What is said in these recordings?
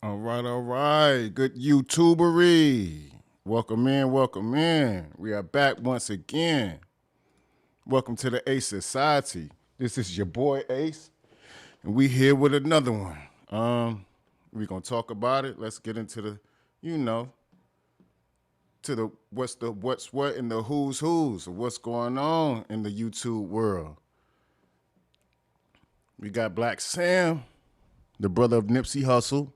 All right. Good YouTubery. Welcome in. We are back once again. Welcome to the Ace Society. This is your boy Ace, and we here with another one. We're gonna talk about it. Let's get into the, to the what's what and the who's of what's going on in the YouTube world. We got Black Sam, the brother of Nipsey Hussle.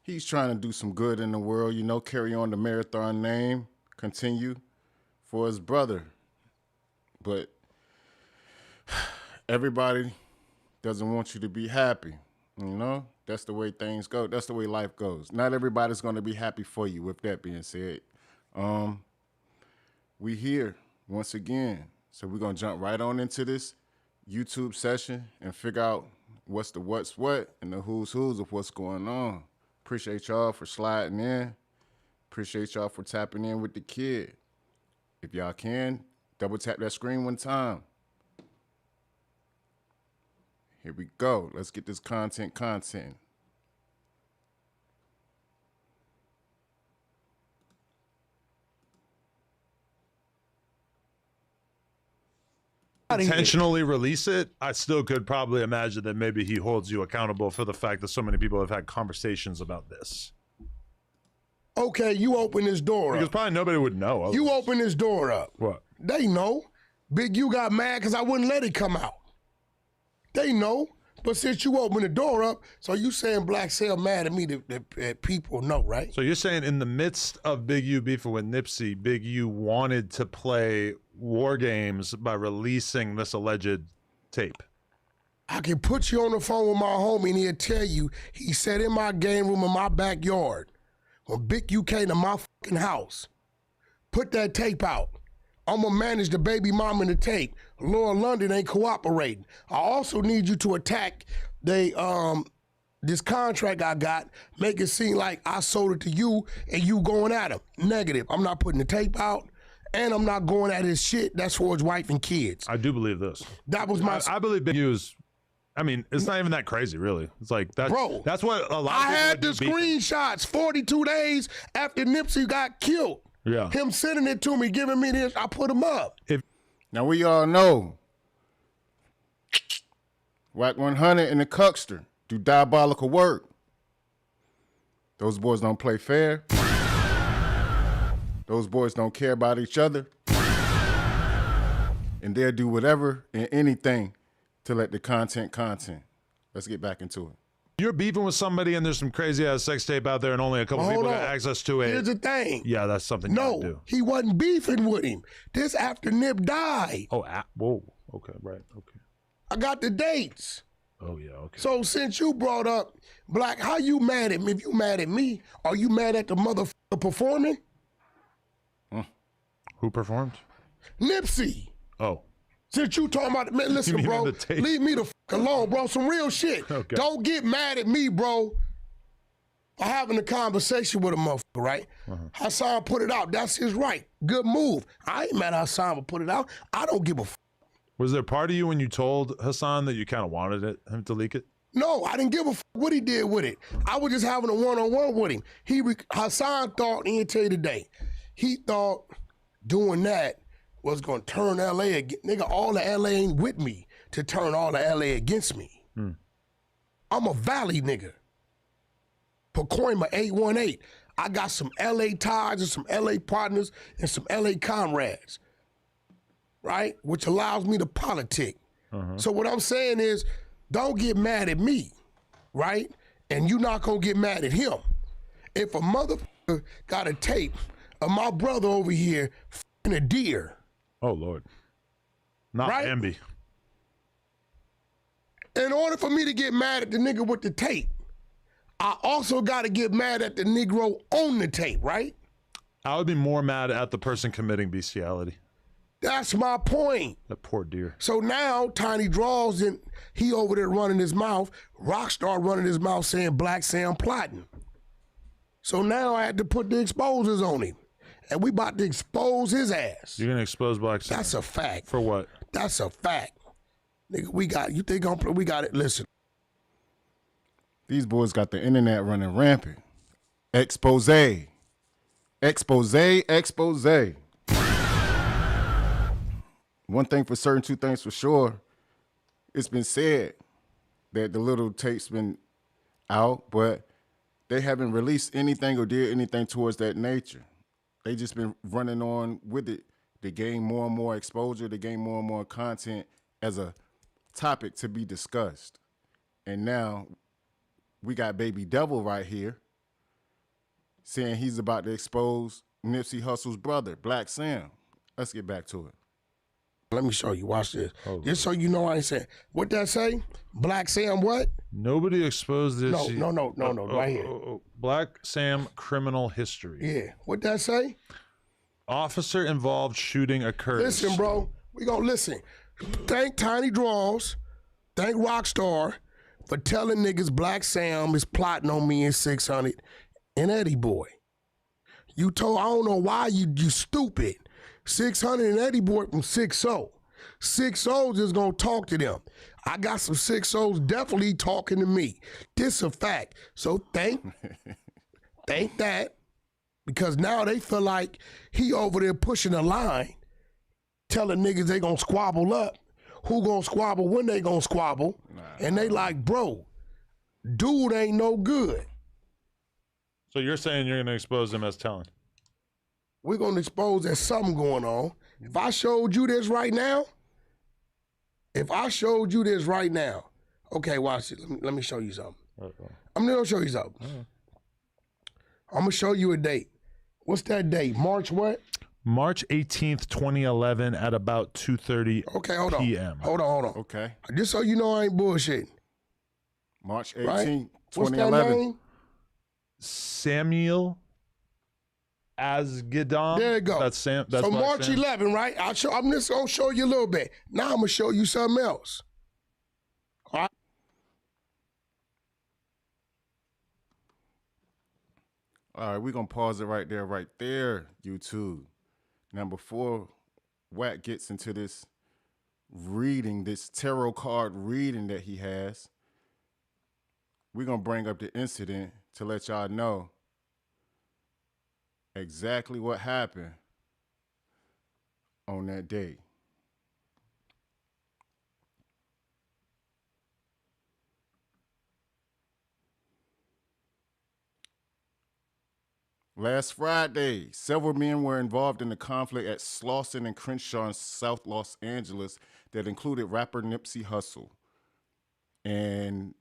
He's trying to do some good in the world, carry on the marathon name, continue for his brother. But everybody doesn't want you to be happy, That's the way things go. That's the way life goes. Not everybody's going to be happy for you, with that being said. We here once again. So we're going to jump right on into this YouTube session and figure out what's the what's what and the who's of what's going on. Appreciate y'all for sliding in. Appreciate y'all for tapping in with the kid. If y'all can, double tap that screen one time. Here we go. Let's get this content. Intentionally release it, I still could probably imagine that maybe he holds you accountable for the fact that so many people have had conversations about this. Okay, you open this door Because up. probably nobody would know. Otherwise. You open this door up. What? They know. Big U got mad because I wouldn't let it come out. They know. But since you open the door up, so you saying Black Sale mad at me that people know, right? So you're saying in the midst of Big U beefing with Nipsey, Big U wanted to play war games by releasing this alleged tape. I can put you on the phone with my homie and he'll tell you, he said in my game room in my backyard, when Big U came to my fucking house, put that tape out. I'm gonna manage the baby mom in the tape. Laura London ain't cooperating. I also need you to attack this contract I got, make it seem like I sold it to you and you going at him. Negative. I'm not putting the tape out and I'm not going at his shit. That's for his wife and kids. I do believe this. That was my... I believe Big U is... I mean, it's not even that crazy, really. It's like that. Bro, that's what a lot of I people had the would do beefing. screenshots 42 days after Nipsey got killed. Yeah. Him sending it to me, giving me this, I put him up. Now we all know Wack 100 and the Cuckster do diabolical work. Those boys don't play fair. Those boys don't care about each other. And they'll do whatever and anything to let the content. Let's get back into it. You're beefing with somebody and there's some crazy ass sex tape out there and only a couple people got access to it. Here's the thing. Yeah, that's something you No, do. he wasn't beefing with him. This after Nip died. Oh, whoa. Okay, right. Okay. I got the dates. Oh, yeah, okay. So since you brought up Black, how you mad at me? If you mad at me, are you mad at the motherfucker performing? Who performed? Nipsey. Oh. Since you talking about, man, listen, mean bro, the tape? leave me the fuck alone, bro. Some real shit. Okay. Don't get mad at me, bro. I'm having a conversation with a motherfucker, right? Hassan put it out. That's his right. Good move. I ain't mad at Hassan for put it out. I don't give a fuck. Was there part of you when you told Hassan that you kind of wanted him to leak it? No, I didn't give a fuck what he did with it. I was just having a one-on-one with him. Hassan thought, and he'll tell you today, he thought doing that was going to turn L.A. against, nigga, all the L.A. ain't with me to turn all the L.A. against me. I'm a Valley nigga. Pacoima 818. I got some L.A. ties and some L.A. partners and some L.A. comrades, right? Which allows me to politic. So what I'm saying is, don't get mad at me, right? And you not going to get mad at him. If a motherfucker got a tape of my brother over here f***ing a deer, Oh, Lord. Not Right? Bambi. in order for me to get mad at the nigga with the tape, I also got to get mad at the Negro on the tape, right? I would be more mad at the person committing bestiality. That's my point. That poor deer. So now Tiny Draws, and he over there running his mouth, Rockstar running his mouth saying Black Sam plotting. So now I had to put the exposers on him. And we about to expose his ass. You're going to expose Black Sam? That's a fact. For what? That's a fact. Nigga, we got, you think we got it? Listen. These boys got the internet running rampant. Expose. Expose. Expose. One thing for certain, two things for sure. It's been said that the little tape's been out, but they haven't released anything or did anything towards that nature. They just been running on with it to gain more and more exposure, to gain more and more content as a topic to be discussed. And now we got Baby Devil right here saying he's about to expose Nipsey Hussle's brother, Blacc Sam. Let's get back to it. Let me show you. Watch this. Just so you know I ain't saying. What that say? Blacc Sam what? Nobody exposed this. No. Right here. Blacc Sam criminal history. Yeah. What that say? Officer involved shooting occurs. Listen, bro. We gonna listen. Thank Tiny Draws. Thank Rockstar for telling niggas Blacc Sam is plotting on me in 600 and Eddie Boy. You told, I don't know why you stupid. 600 and Eddie Boy from 6-0. 6-0's is gonna talk to them. I got some 6-0's definitely talking to me. This a fact. So thank that, because now they feel like he over there pushing a line, telling niggas they gonna squabble up. Who gonna squabble when they gonna squabble? And they like, bro, dude ain't no good. So you're saying you're gonna expose him as telling? We're gonna expose there's something going on. If I showed you this right now, okay, watch it. Let me show you something. I'm gonna show you something. I'm gonna show you a date. What's that date? March what? March 18th, 2011 at about 2:30 Okay, hold on. p.m. Hold on. Okay. Just so you know I ain't bullshitting. March 18th, Right? What's that 2011. name? Samuel Asgidon. There you go. That's Sam. That's So Blacc March Sam. 11, right? I'm just gonna show you a little bit. Now I'm gonna show you something else. All right. All right, we're going to pause it right there, YouTube. Now, before Wack gets into this reading, this tarot card reading that he has, we're going to bring up the incident to let y'all know exactly what happened on that day. Last Friday, several men were involved in a conflict at Slauson and Crenshaw in South Los Angeles that included rapper Nipsey Hussle. And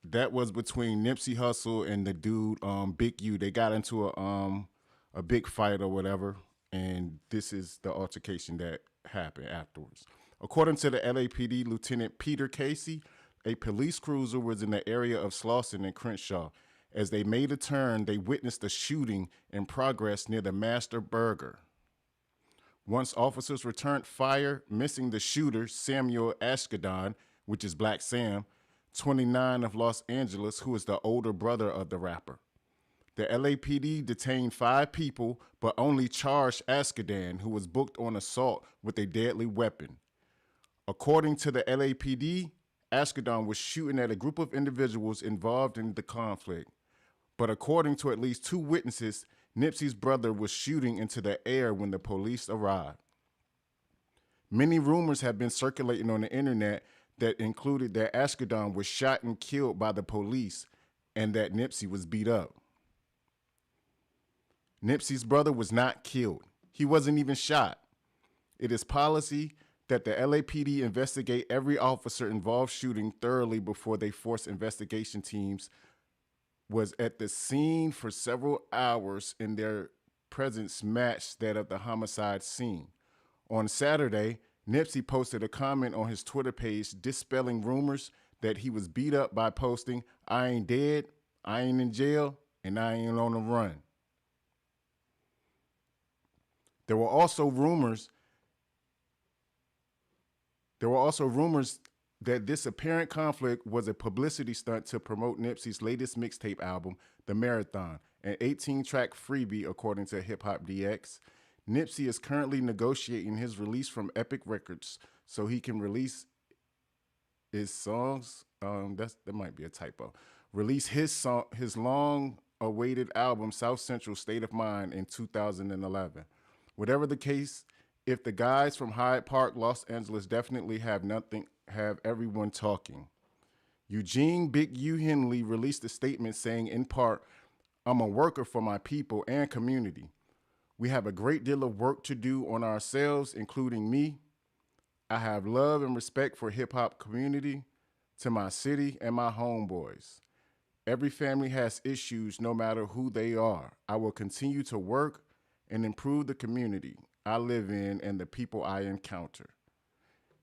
that was between Nipsey Hussle and the dude, Big U. They got into a big fight or whatever, and this is the altercation that happened afterwards. According to the LAPD, Lieutenant Peter Casey, a police cruiser was in the area of Slauson and Crenshaw. As they made a turn, they witnessed a shooting in progress near the Master Burger. Once officers returned fire, missing the shooter, Samuel Asgidon, which is Blacc Sam, 29 of Los Angeles, who is the older brother of the rapper. The LAPD detained 5 people, but only charged Asgidon, who was booked on assault with a deadly weapon. According to the LAPD, Asgidon was shooting at a group of individuals involved in the conflict. But according to at least 2 witnesses, Nipsey's brother was shooting into the air when the police arrived. Many rumors have been circulating on the internet that included that Asgidon was shot and killed by the police and that Nipsey was beat up. Nipsey's brother was not killed. He wasn't even shot. It is policy that the LAPD investigate every officer involved shooting thoroughly before they force investigation teams was at the scene for several hours and their presence matched that of the homicide scene. On Saturday, Nipsey posted a comment on his Twitter page dispelling rumors that he was beat up by posting, "I ain't dead, I ain't in jail, and I ain't on the run." There were also rumors that this apparent conflict was a publicity stunt to promote Nipsey's latest mixtape album, The Marathon, an 18-track freebie, according to Hip Hop DX. Nipsey is currently negotiating his release from Epic Records so he can release his songs that might be a typo. Released his long-awaited album South Central State of Mind in 2011. Whatever the case, if the guys from Hyde Park, Los Angeles definitely have everyone talking. Eugene Big U Henley released a statement saying, in part, I'm a worker for my people and community. We have a great deal of work to do on ourselves, including me. I have love and respect for hip-hop community, to my city and my homeboys. Every family has issues no matter who they are. I will continue to work and improve the community I live in and the people I encounter.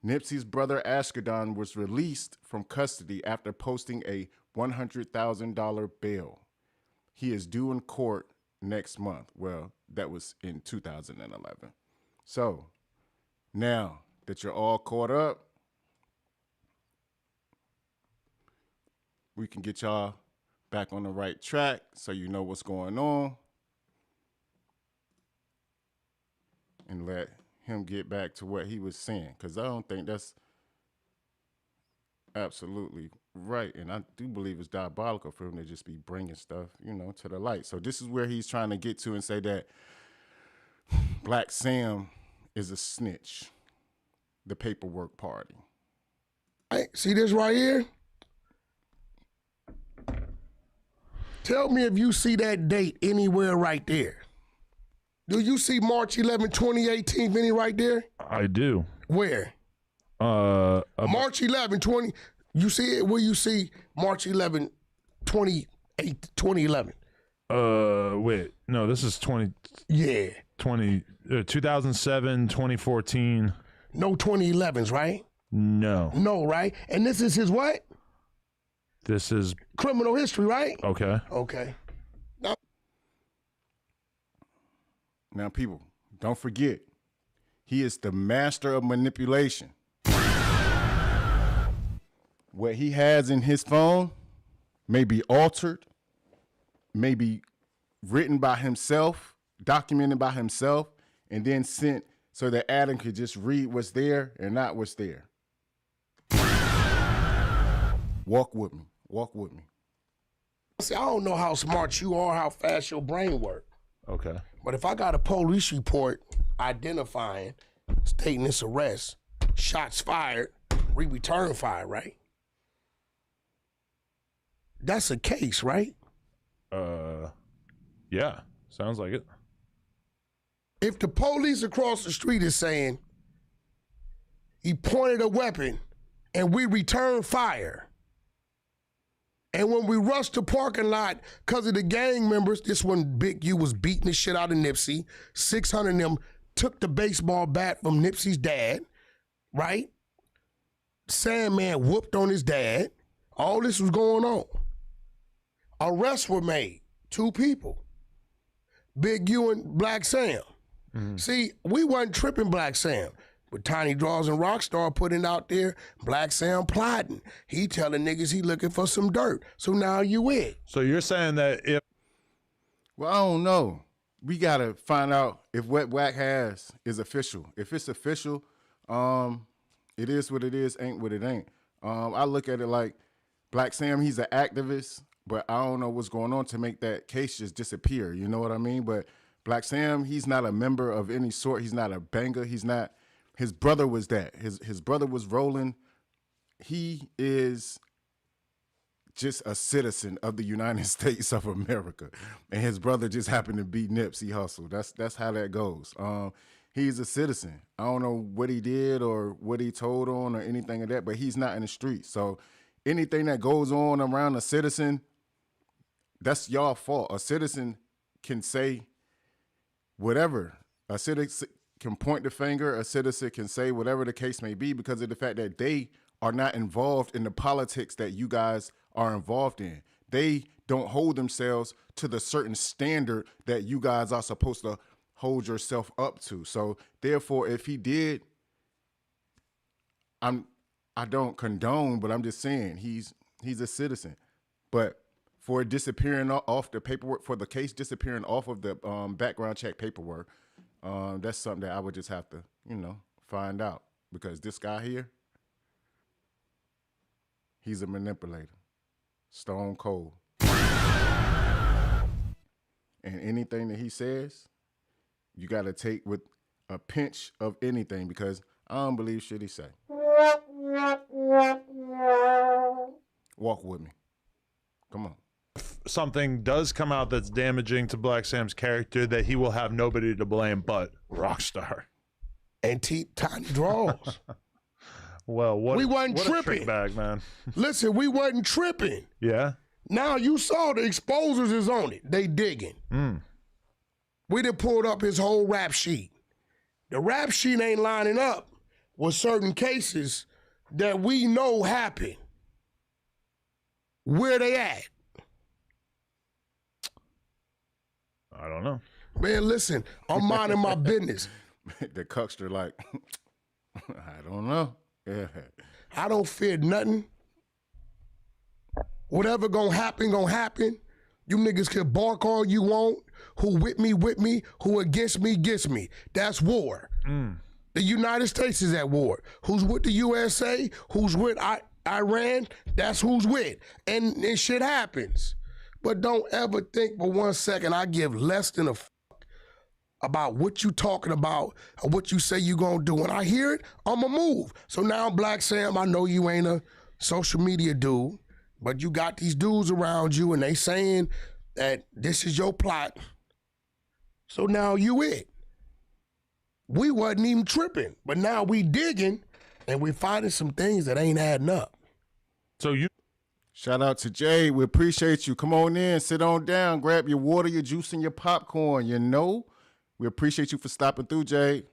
Nipsey's brother Ashkadon was released from custody after posting a $100,000 bail. He is due in court next month. Well, that was in 2011. So now that you're all caught up, we can get y'all back on the right track so you know what's going on and let him get back to what he was saying, because I don't think that's absolutely right. And I do believe it's diabolical for him to just be bringing stuff, to the light. So this is where he's trying to get to and say that Blacc Sam is a snitch, the paperwork party. Hey, see this right here? Tell me if you see that date anywhere right there. Do you see March 11, 2018, Vinny, right there? I do. Where? March 11, 20. You see it where you see March 11, 2011. Wait. No, this is 20. Yeah. 2007, 2014. No 2011s, right? No. No, right? And this is his what? This is criminal history, right? okay. Okay. Now, people, don't forget, he is the master of manipulation. What he has in his phone may be altered, may be written by himself, documented by himself, and then sent so that Adam could just read what's there and not what's there. Walk with me. Walk with me. See, I don't know how smart you are, how fast your brain works. Okay. But if I got a police report identifying, stating this arrest, shots fired, return fire, right? That's a case, right? Yeah. Sounds like it. If the police across the street is saying he pointed a weapon and we return fire, and when we rushed the parking lot because of the gang members, this one Big U was beating the shit out of Nipsey. 600 of them took the baseball bat from Nipsey's dad, right? Sandman whooped on his dad. All this was going on. Arrests were made. 2 people. Big U and Blacc Sam. Mm-hmm. See, we wasn't tripping Blacc Sam. But Tiny Draws and Rockstar putting out there, Blacc Sam plotting. He telling niggas he looking for some dirt. So now you in. So you're saying that if... Well, I don't know. We got to find out if what Wack has is official. If it's official, it is what it is, ain't what it ain't. I look at it like Blacc Sam, he's an activist, but I don't know what's going on to make that case just disappear. You know what I mean? But Blacc Sam, he's not a member of any sort. He's not a banger. He's not... His brother was that. His brother was rolling. He is just a citizen of the United States of America. And his brother just happened to be Nipsey Hussle. That's how that goes. He's a citizen. I don't know what he did or what he told on or anything of that, but he's not in the street. So anything that goes on around a citizen, that's y'all fault. A citizen can say whatever. A citizen can point the finger, a citizen can say whatever the case may be because of the fact that they are not involved in the politics that you guys are involved in. They don't hold themselves to the certain standard that you guys are supposed to hold yourself up to. So therefore, if he did, I don't condone, but I'm just saying he's a citizen. But for disappearing off the paperwork, for the case disappearing off of the background check paperwork, that's something that I would just have to, find out, because this guy here, He's a manipulator. Stone cold. And anything that he says, you got to take with a pinch of anything because I don't believe shit he say. Walk with me. Come on. Something does come out that's damaging to Blacc Sam's character, that he will have nobody to blame but Rockstar. And tiny draws. Well, what We wasn't what tripping. a trick bag, man. Listen, we wasn't tripping. Yeah. Now you saw the exposers is on it. They digging. We done pulled up his whole rap sheet. The rap sheet ain't lining up with certain cases that we know happen. Where they at? I don't know. Man, listen, I'm minding my business. The cuckster like, I don't know. Yeah. I don't fear nothing. Whatever gonna happen, gonna happen. You niggas can bark all you want. Who with me. Who against me, gets me. That's war. The United States is at war. Who's with the USA? Who's with Iran? That's who's with. And shit happens. But don't ever think for 1 second I give less than a fuck about what you talking about or what you say you gonna do. When I hear it, I'ma move. So now, Blacc Sam, I know you ain't a social media dude, but you got these dudes around you and they saying that this is your plot. So now you it. We wasn't even tripping, but now we digging and we finding some things that ain't adding up. So you Shout out to Jay. We appreciate you. Come on in, sit on down, grab your water, your juice, and your popcorn. You know, we appreciate you for stopping through, Jay.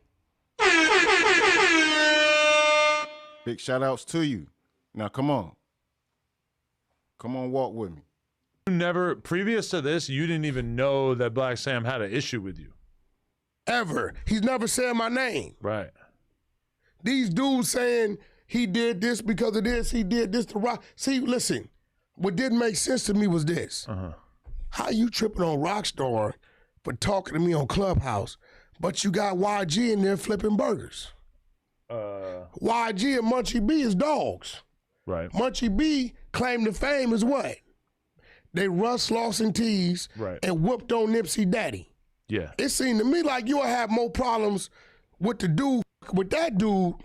Big shout outs to you. Now, come on. Come on, walk with me. never, previous to this, you didn't even know that Blacc Sam had an issue with you. Ever. He's never said my name. Right. These dudes saying he did this because of this, he did this to rock. See, listen, what didn't make sense to me was this. How you tripping on Rockstar for talking to me on Clubhouse, but you got YG in there flipping burgers? YG and Munchie B is dogs. Right. Munchie B claim to fame is what? They Russ Lawson tees Right. and whooped on Nipsey Daddy. Yeah. It seemed to me like you'll have more problems with the dude, with that dude,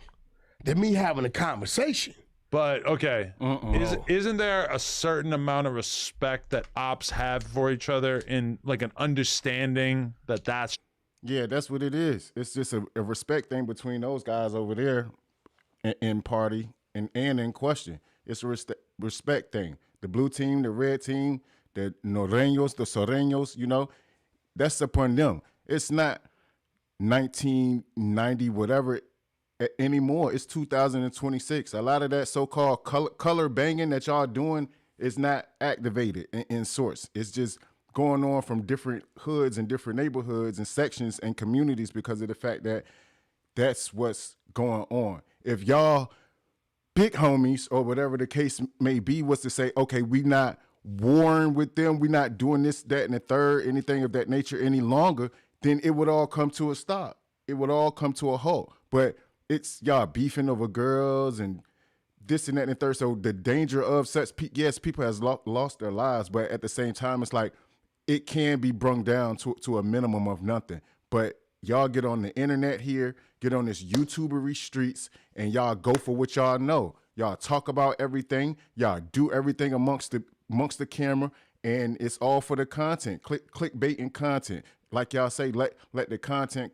than me having a conversation. But okay, isn't there a certain amount of respect that ops have for each other, in like an understanding that that's Yeah, that's what it is. It's just a respect thing between those guys over there in party and in question. It's a respect thing. The blue team, the red team, the Noreños, the Soreños, you know, that's upon them. It's not 1990, whatever anymore. It's 2026. A lot of that so-called color banging that y'all doing is not activated in sorts. It's just going on from different hoods and different neighborhoods and sections and communities because of the fact that that's what's going on. If y'all big homies or whatever the case may be was to say, okay, we not warring with them, we not doing this, that, and the third, anything of that nature any longer, then it would all come to a stop. It would all come to a halt. But it's y'all beefing over girls and this and that and the third. So the danger of such, yes, people has lost their lives, but at the same time, it's like it can be brung down to a minimum of nothing. But y'all get on the internet here, get on this YouTubery streets, and y'all go for what y'all know. Y'all talk about everything. Y'all do everything amongst the camera, and it's all for the content, clickbait and content. Like y'all say, let the content,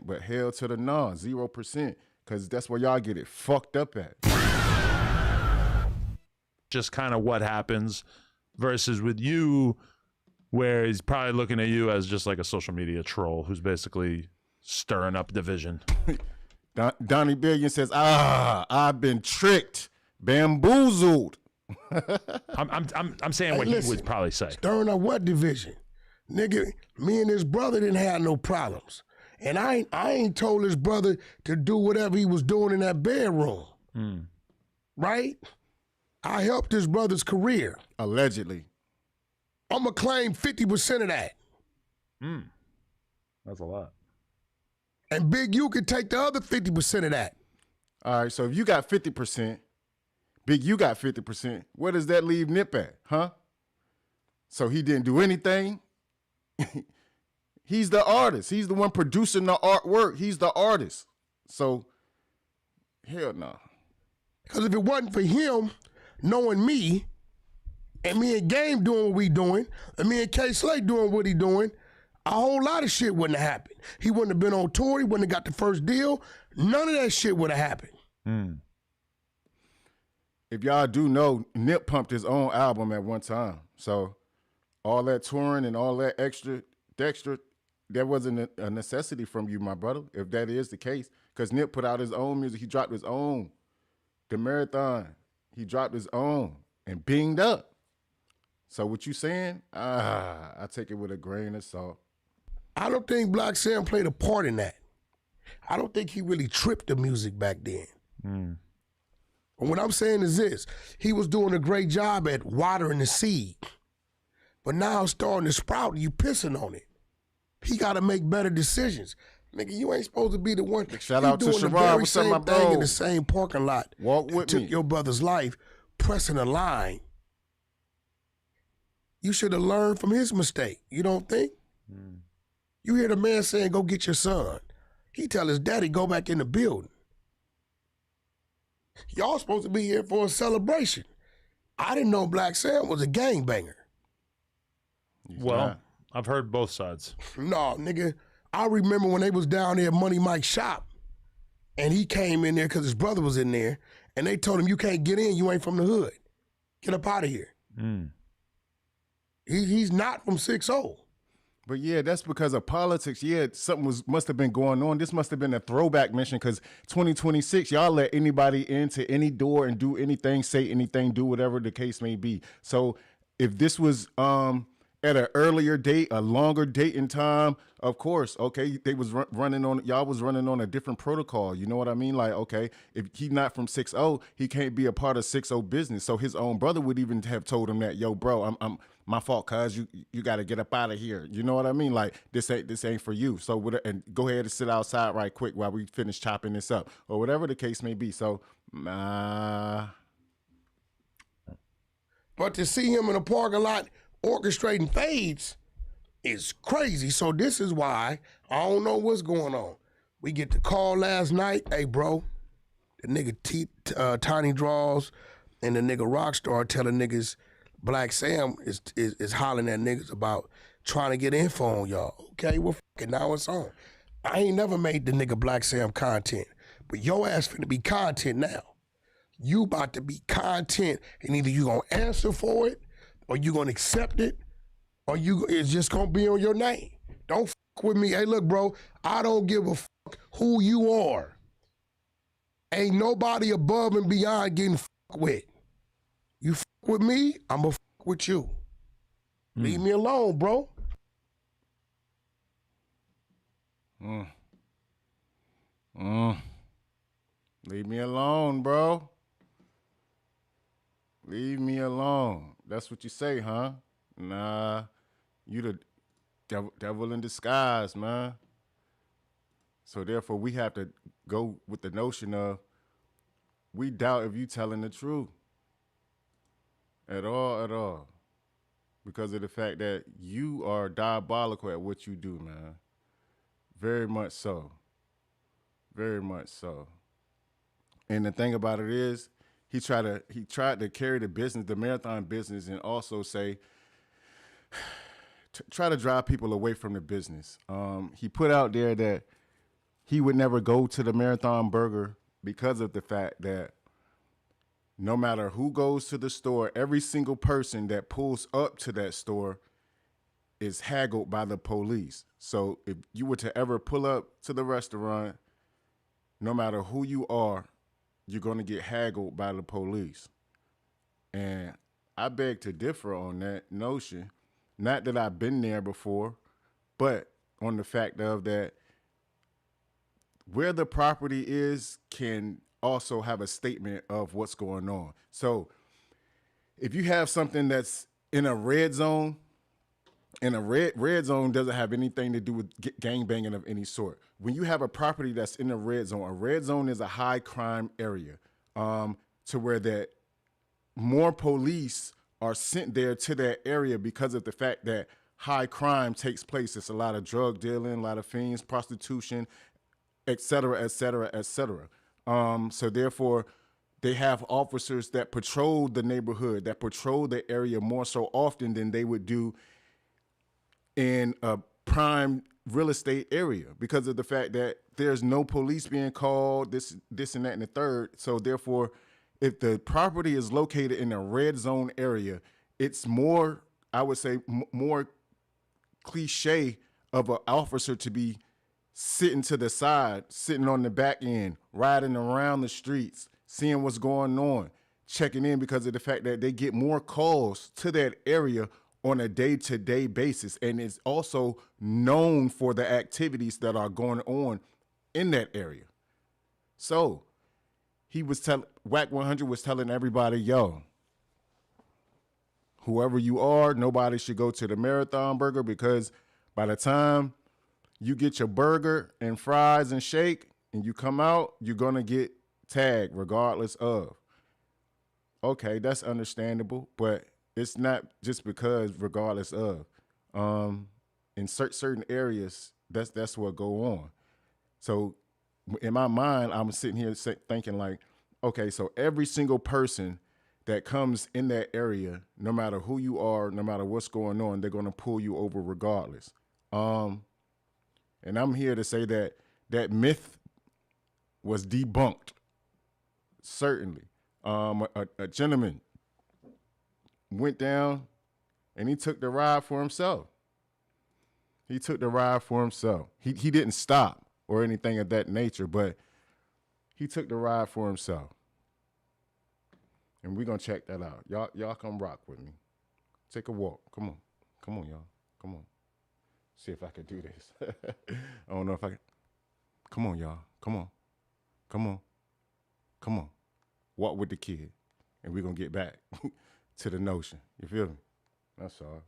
but hell to the non, 0%, because that's where y'all get it fucked up at. just kind of what happens, versus with you, where he's probably looking at you as just like a social media troll who's basically stirring up division. Donnie Billion says, I've been tricked, bamboozled. I'm saying what listen, he would probably say. Stirring up what division? Nigga, me and his brother didn't have no problems. And I ain't told his brother to do whatever he was doing in that bedroom. Right? I helped his brother's career. Allegedly. I'm going to claim 50% of that. That's a lot. And Big U can take the other 50% of that. All right, so if you got 50%, Big U got 50%. Where does that leave Nip at, huh? So he didn't do anything. He's the artist. He's the one producing the artwork. He's the artist. So, hell no. Because if it wasn't for him knowing me, and me and Game doing what we doing, and me and K Slay doing what he doing, a whole lot of shit wouldn't have happened. He wouldn't have been on tour. He wouldn't have got the first deal. None of that shit would have happened. If y'all do know, Nip pumped his own album at one time. So all that touring and all that extra, that wasn't a necessity from you, my brother, if that is the case. Because Nip put out his own music. He dropped his own. The Marathon, he dropped his own and binged up. So what you saying? I take it with a grain of salt. I don't think Blacc Sam played a part in that. I don't think he really tripped the music back then. And what I'm saying is this. He was doing a great job at watering the seed. But now it's starting to sprout and you pissing on it. He got to make better decisions. Nigga, you ain't supposed to be the one. Shout out to Sherrod. What's up, my bro? Thing in the same parking lot. Walk with took me. your brother's life, pressing a line. You should have learned from his mistake. You don't think? You hear the man saying, go get your son. He tell his daddy, go back in the building. Y'all supposed to be here for a celebration. I didn't know Blacc Sam was a gangbanger. Well, I've heard both sides. No, nigga. I remember when they was down there at Money Mike's shop, and he came in there because his brother was in there, and they told him, you can't get in, you ain't from the hood. Get up out of here. He's not from 6-0. But yeah, that's because of politics. Yeah, something must have been going on. This must have been a throwback mission because 2026, y'all let anybody into any door and do anything, say anything, do whatever the case may be. So if this was at an earlier date, a longer date in time, of course, okay, they was running on, y'all was running on a different protocol. You know what I mean? Like, okay, if he's not from 6-0, he can't be a part of 6-0 business. So his own brother would even have told him that, yo, bro, I'm my fault, cuz you got to get up out of here. You know what I mean? Like, this ain't for you. So and go ahead and sit outside right quick while we finish chopping this up or whatever the case may be. So, But to see him in a parking lot orchestrating fades is crazy. So this is why I don't know what's going on. We get the call last night. Hey, bro, the nigga Tiny Draws and the nigga Rockstar telling niggas Blacc Sam is hollering at niggas about trying to get info on y'all. Okay, well, fuck it, now it's on. I ain't never made the nigga Blacc Sam content, but your ass finna be content now. You about to be content, and either you gonna answer for it, or you gonna accept it, or it's just gonna be on your name. Don't fuck with me. Hey, look, bro, I don't give a fuck who you are. Ain't nobody above and beyond getting fucked with. You fuck with me, I'ma fuck with you. Leave me alone, bro. leave me alone, bro. Leave me alone. That's what you say, huh? Nah, you the devil in disguise, man. So therefore, we have to go with the notion of we doubt if you telling the truth at all, because of the fact that you are diabolical at what you do, man. Very much so. Very much so. And the thing about it is, he tried to carry the business, the marathon business, and also say, try to drive people away from the business. He put out there that he would never go to the Marathon Burger because of the fact that no matter who goes to the store, every single person that pulls up to that store is haggled by the police. So if you were to ever pull up to the restaurant, no matter who you are, you're going to get haggled by the police. And I beg to differ on that notion. Not that I've been there before, but on the fact of that where the property is can also have a statement of what's going on. So if you have something that's in a red zone, and a red zone doesn't have anything to do with gangbanging of any sort. When you have a property that's in a red zone is a high crime area, to where that more police are sent there to that area because of the fact that high crime takes place. It's a lot of drug dealing, a lot of fiends, prostitution, et cetera, et cetera, et cetera. So therefore, they have officers that patrol the neighborhood, that patrol the area more so often than they would do in a prime real estate area because of the fact that there's no police being called, this and that and the third. So therefore, if the property is located in a red zone area, it's more, I would say, more cliche of an officer to be sitting to the side, sitting on the back end, riding around the streets, seeing what's going on, checking in because of the fact that they get more calls to that area on a day-to-day basis, and is also known for the activities that are going on in that area. So he was Wack 100 was telling everybody, yo, whoever you are, nobody should go to the Marathon Burger because by the time you get your burger and fries and shake and you come out, you're going to get tagged regardless of. Okay, that's understandable, but it's not just because regardless of. In certain areas, that's what go on. So in my mind, I'm sitting here thinking like, okay, so every single person that comes in that area, no matter who you are, no matter what's going on, they're going to pull you over regardless. And I'm here to say that that myth was debunked. Certainly. A gentleman went down and he took the ride for himself. He took the ride for himself. He didn't stop or anything of that nature, but he took the ride for himself. And we're going to check that out. Y'all come rock with me. Take a walk. Come on. Come on, y'all. Come on. See if I can do this. I don't know if I can. Come on, y'all. Come on. Come on. Come on. Walk with the kid. And we're going to get back to the notion. You feel me? That's all.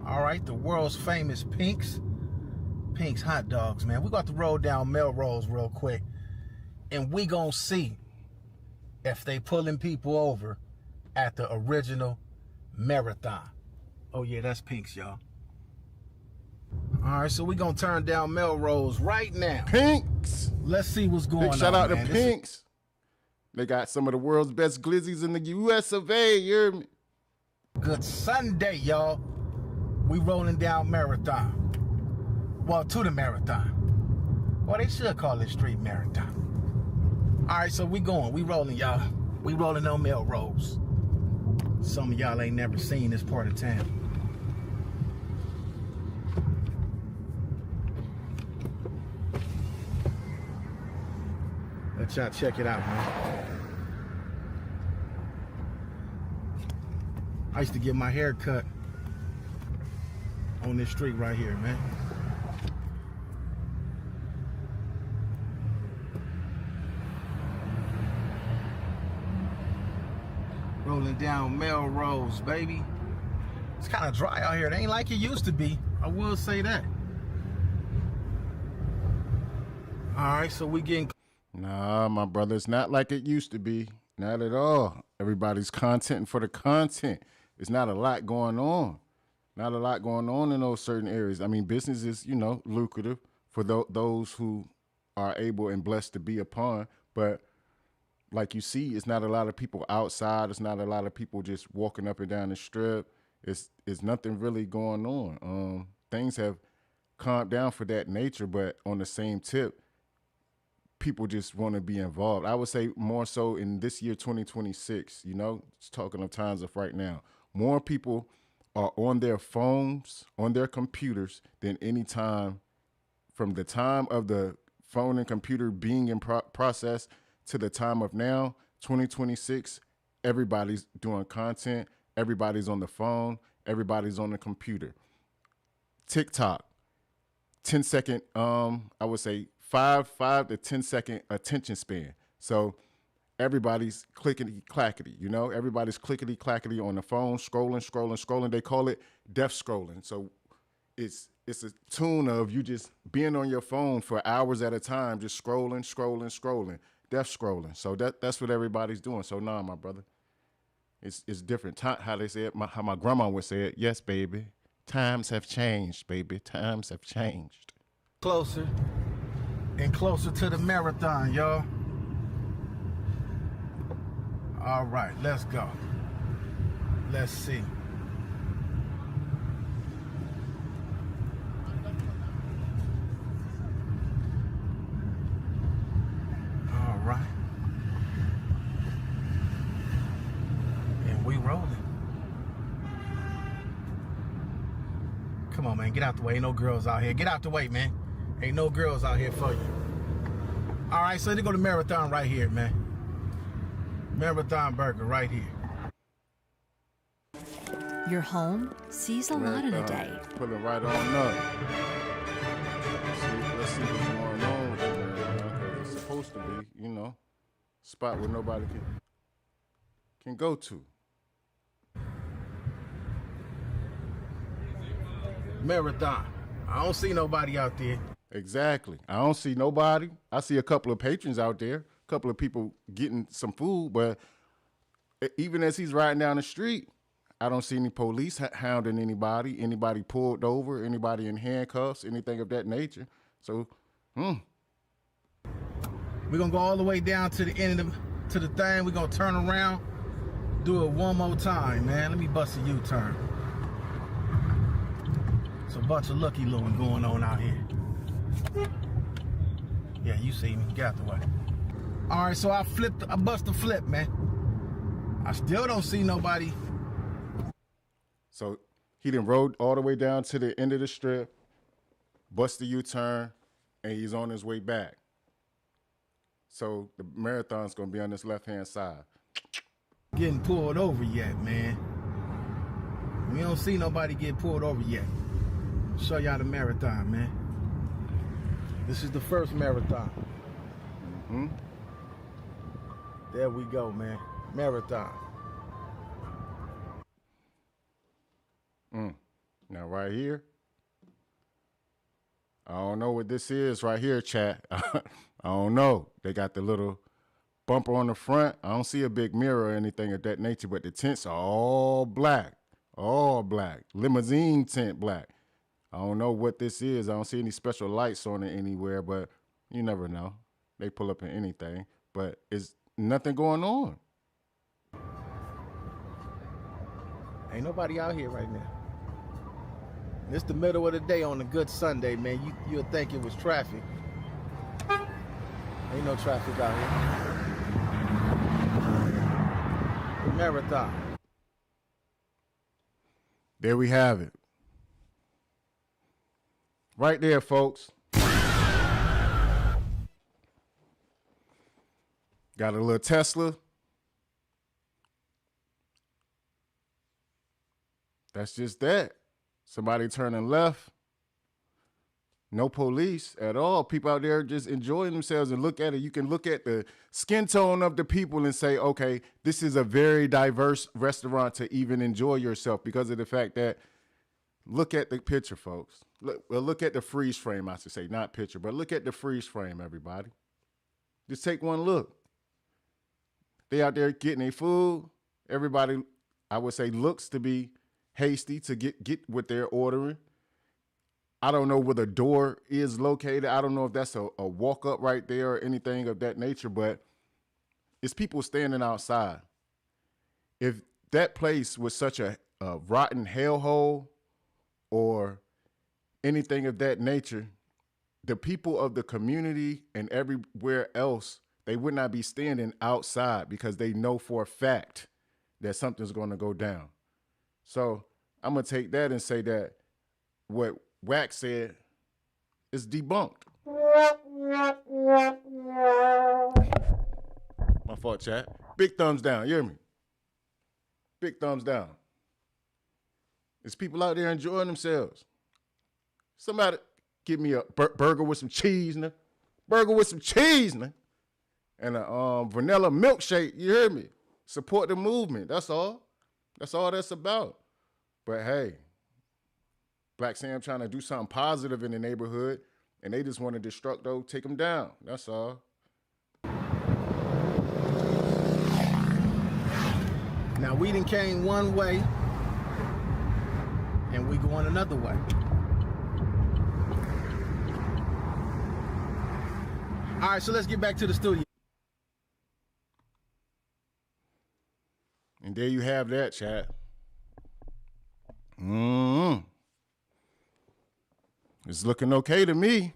All right, the world's famous Pink's hot dogs, man. We got to roll down Melrose real quick, and we gonna see if they pulling people over at the original Marathon. Oh yeah, that's Pink's, y'all. All right, so we gonna turn down Melrose right now. Pinks. Let's see what's going on. Big shout out man. to Pinks. They got some of the world's best glizzies in the U.S. of A. You hear me? Good Sunday, y'all. We rolling down Marathon. Well, to the Marathon. Well, they should call it Street Marathon. All right, so we going. We rolling, y'all. We rolling on Melrose. Some of y'all ain't never seen this part of town. Let y'all check it out, man. I used to get my hair cut on this street right here, man. Rolling down Melrose, baby. It's kind of dry out here. It ain't like it used to be. I will say that. All right, so we getting... Nah, my brother, it's not like it used to be. Not at all. Everybody's content for the content. It's not a lot going on. Not a lot going on in those certain areas. I mean, business is, lucrative for those who are able and blessed to be upon. But like you see, it's not a lot of people outside. It's not a lot of people just walking up and down the strip. It's nothing really going on. Things have calmed down for that nature, but on the same tip, people just want to be involved. I would say more so in this year, 2026, just talking of times of right now, more people are on their phones, on their computers than any time from the time of the phone and computer being in process to the time of now, 2026, everybody's doing content, everybody's on the phone, everybody's on the computer. TikTok, 10-second, I would say 5 to 10-second attention span. So everybody's clickety-clackety, everybody's clickety-clackety on the phone, scrolling. They call it death scrolling. So it's it's a tune of you just being on your phone for hours at a time, just scrolling, death scrolling. So that's what everybody's doing. So nah, my brother, it's different. How they say it, how my grandma would say it. Yes, baby, times have changed, baby. Times have changed. Closer and closer to the marathon, y'all. All right, let's go. Let's see. All right. And we rolling. Come on, man, get out the way. Ain't no girls out here. Get out the way, man. Ain't no girls out here for you. All right, so they go to Marathon right here, man. Marathon Burger right here. Your home sees a lot in a day. Pulling right on up. Let's see what's going on with it, man. It's supposed to be, you know, spot where nobody can go to. Marathon. I don't see nobody out there. Exactly. I don't see nobody. I see a couple of patrons out there, a couple of people getting some food, but even as he's riding down the street, I don't see any police hounding anybody pulled over, anybody in handcuffs, anything of that nature. So, We're gonna go all the way down to the end of to the thing. We're gonna turn around, do it one more time, man. Let me bust a U-turn. It's a bunch of looky-looing going on out here. Yeah, you see me. Get out the way. All right, so I bust a flip, man. I still don't see nobody. So he done rode all the way down to the end of the strip, bust the U-turn, and he's on his way back. So the marathon's gonna be on this left-hand side. Getting pulled over yet, man. We don't see nobody get pulled over yet. Show y'all the marathon, man. This is the first marathon. Mm-hmm. There we go, man. Marathon. Now right here, I don't know what this is right here, chat. I don't know. They got the little bumper on the front. I don't see a big mirror or anything of that nature, but the tents are all black. Limousine tent black. I don't know what this is. I don't see any special lights on it anywhere, but you never know. They pull up in anything, but it's nothing going on. Ain't nobody out here right now. It's the middle of the day on a good Sunday, man. You'll think it was traffic. Ain't no traffic out here. The marathon. There we have it. Right there, folks. Got a little Tesla. That's just that. Somebody turning left. No police at all. People out there just enjoying themselves, and look at it. You can look at the skin tone of the people and say, okay, this is a very diverse restaurant to even enjoy yourself because of the fact that, look at the picture, folks. Look at the freeze frame, I should say, not picture, but look at the freeze frame, everybody. Just take one look. They out there getting their food. Everybody, I would say, looks to be hasty to get what they're ordering. I don't know where the door is located. I don't know if that's a walk up right there or anything of that nature, but it's people standing outside. If that place was such a rotten hellhole or anything of that nature, the people of the community and everywhere else, they would not be standing outside because they know for a fact that something's going to go down. So I'm going to take that and say that what Wack said is debunked. My fault, chat. Big thumbs down. You hear me? Big thumbs down. There's people out there enjoying themselves. Somebody give me a burger with some cheese, man. Burger with some cheese, man. And a vanilla milkshake. You hear me? Support the movement. That's all. That's all that's about. But hey, Black Sam trying to do something positive in the neighborhood, and they just want to destructo, take them down. That's all. Now we done came one way, and we going another way. All right, so let's get back to the studio. And there you have that, chat. It's looking okay to me.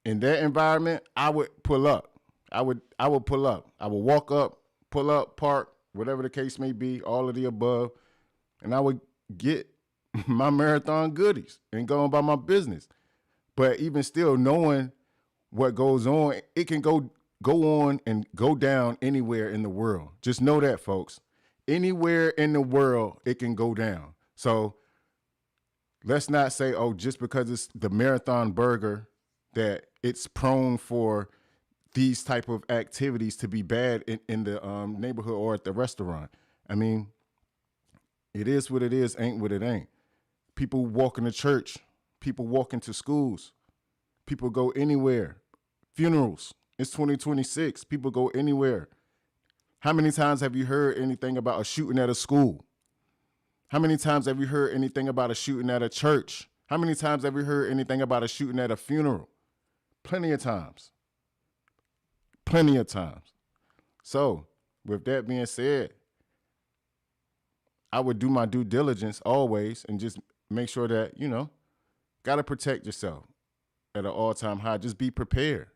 In that environment, I would pull up. I would pull up. I would walk up, pull up, park, whatever the case may be, all of the above, and I would get my marathon goodies and go about my business. But even still, knowing what goes on, it can go on and go down anywhere in the world. Just know that, folks. Anywhere in the world, it can go down. So let's not say, oh, just because it's the Marathon Burger, that it's prone for these type of activities to be bad in the neighborhood or at the restaurant. I mean, it is what it is, ain't what it ain't. People walk into church. People walk into schools. People go anywhere. Funerals. It's 2026. People go anywhere. How many times have you heard anything about a shooting at a school? How many times have you heard anything about a shooting at a church? How many times have you heard anything about a shooting at a funeral? Plenty of times. Plenty of times. So, with that being said, I would do my due diligence always and just make sure that, got to protect yourself at an all-time high. Just be prepared,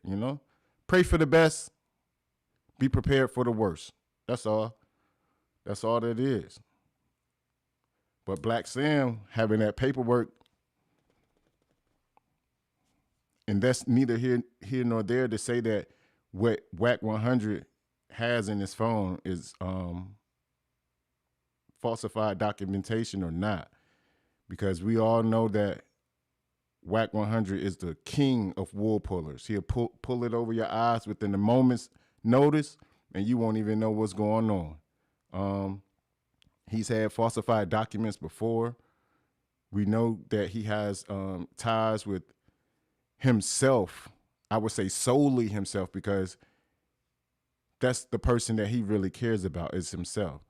Pray for the best. Be prepared for the worst. That's all. That's all that is. But Black Sam having that paperwork, and that's neither here nor there to say that what Wack 100 has in his phone is falsified documentation or not. Because we all know that Wack 100 is the king of wool pullers. He'll pull it over your eyes within a moment's notice, and you won't even know what's going on. He's had falsified documents before. We know that he has ties with himself. I would say solely himself, because that's the person that he really cares about is himself.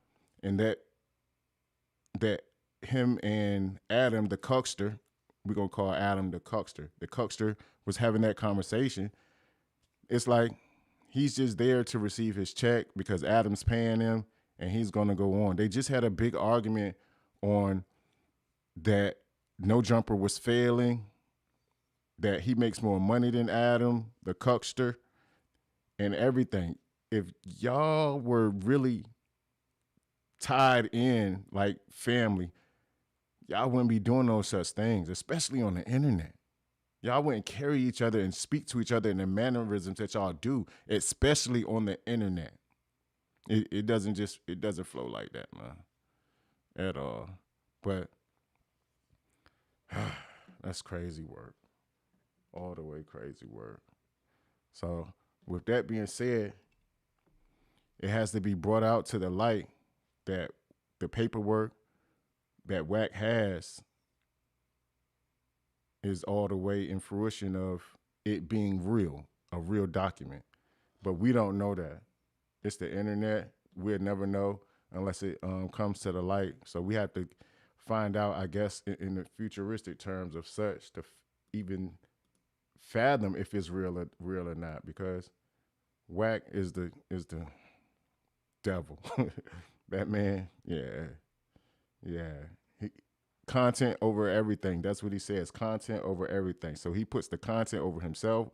And that him and Adam, the cuckster, we're going to call Adam the cuckster was having that conversation. It's like he's just there to receive his check because Adam's paying him, and he's going to go on. They just had a big argument on that No Jumper was failing, that he makes more money than Adam, the cuckster, and everything. If y'all were really tied in like family, y'all wouldn't be doing those such things, especially on the internet. Y'all wouldn't carry each other and speak to each other in the mannerisms that y'all do, especially on the internet. It doesn't flow like that, man, at all. But that's crazy work. All the way crazy work. So with that being said, it has to be brought out to the light that the paperwork that Wack has is all the way in fruition of it being real, a real document. But we don't know that. It's the internet. We'll never know unless it comes to the light. So we have to find out, I guess, in the futuristic terms of such to even fathom if it's real or not, because Wack is the devil. That man, yeah. Content over everything. That's what he says. Content over everything. So he puts the content over himself.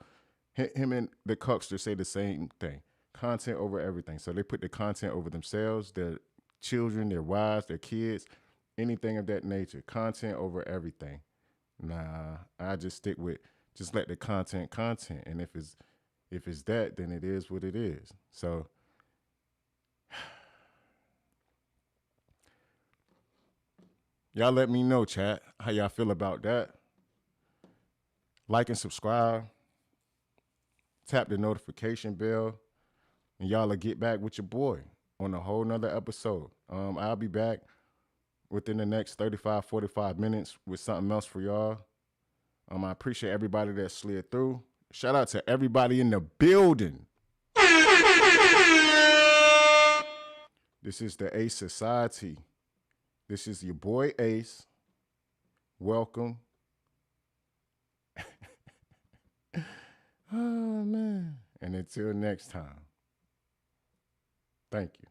Him and the cuckster say the same thing. Content over everything. So they put the content over themselves, their children, their wives, their kids, anything of that nature. Content over everything. Nah, I just stick with just let the content. And if it's that, then it is what it is. So y'all let me know, chat, how y'all feel about that. Like and subscribe. Tap the notification bell. And y'all will get back with your boy on a whole nother episode. I'll be back within the next 35, 45 minutes with something else for y'all. I appreciate everybody that slid through. Shout out to everybody in the building. This is the Ace Society. This is your boy Ace. Welcome. Oh, man. And until next time, thank you.